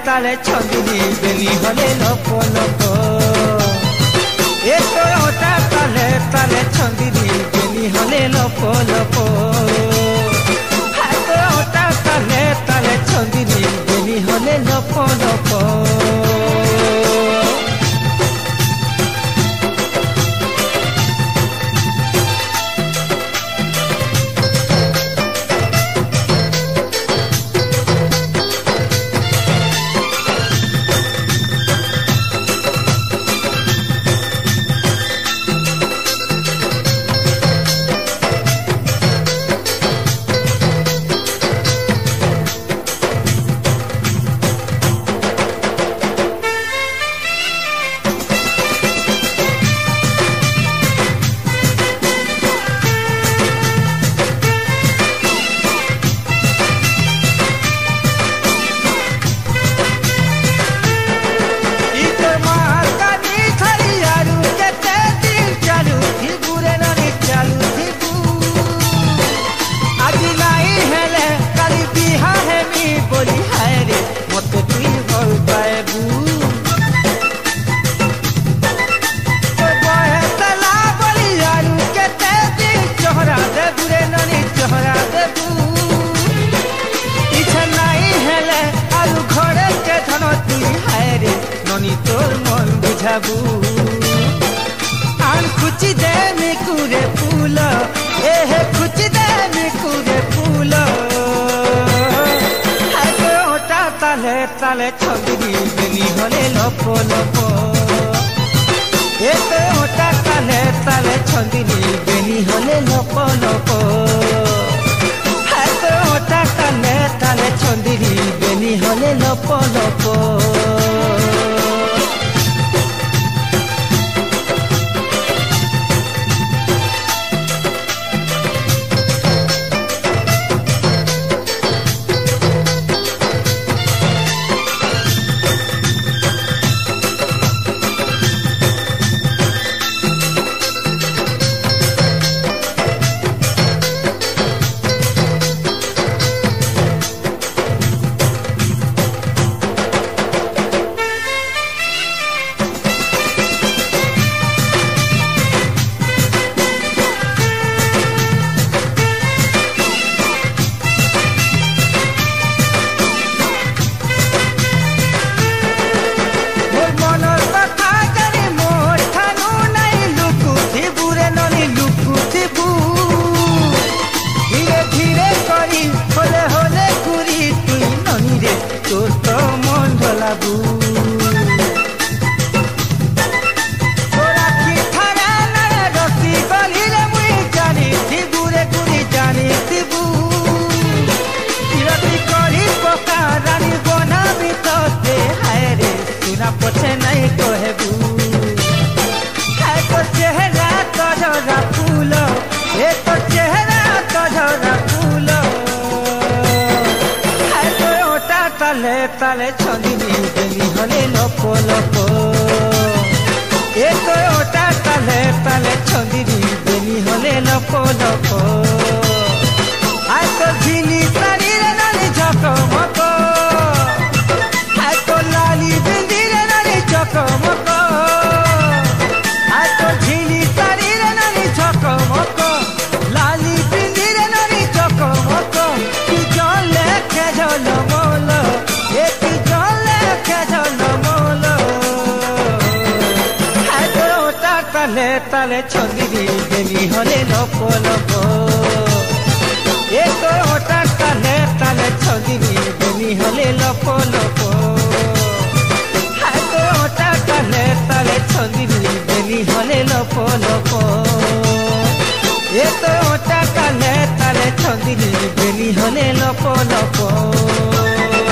তালে ছন্দিনী বেনি হলে lop lop এ তো ওটা তালে তালে ছন্দিনী বেনি হলে লপ লপ তো ওটা তালে তালে ছন্দিনী বেনি হলে লপ লপ खुची दे मिकुरे फूल ए खुची दे मिकुरे फूल ओटा ताले ताले छंदिनी बेनी हले लप लप ए ओटा ताले ताले छंदिनी बेनी हले लप लप ओटा ताले ताले छंदिनी बेनी हले लप लप ताले ताले छंदिनी बेनी हले लप लप ए तो ओटा ताले ताले छंदिनी बेनी हले लप लप आय तो झिली तारी रे नानी झकमक आय तो लाली बिंदी रे नानी झकमक आय तो झिली तारी रे नानी झकमक लाली बिंदी रे नानी झकमक की जले के झलमल ताले ताले छंदिनी बेनी हले लप लप ए तो ओटा ताले ताले छंदिनी बेनी हले लप लप तो ओटा ताले ताले छंदिनी बेनी हले लप लप ए तो ओटा ताले ताले छंदिनी बेनी हले लप लप।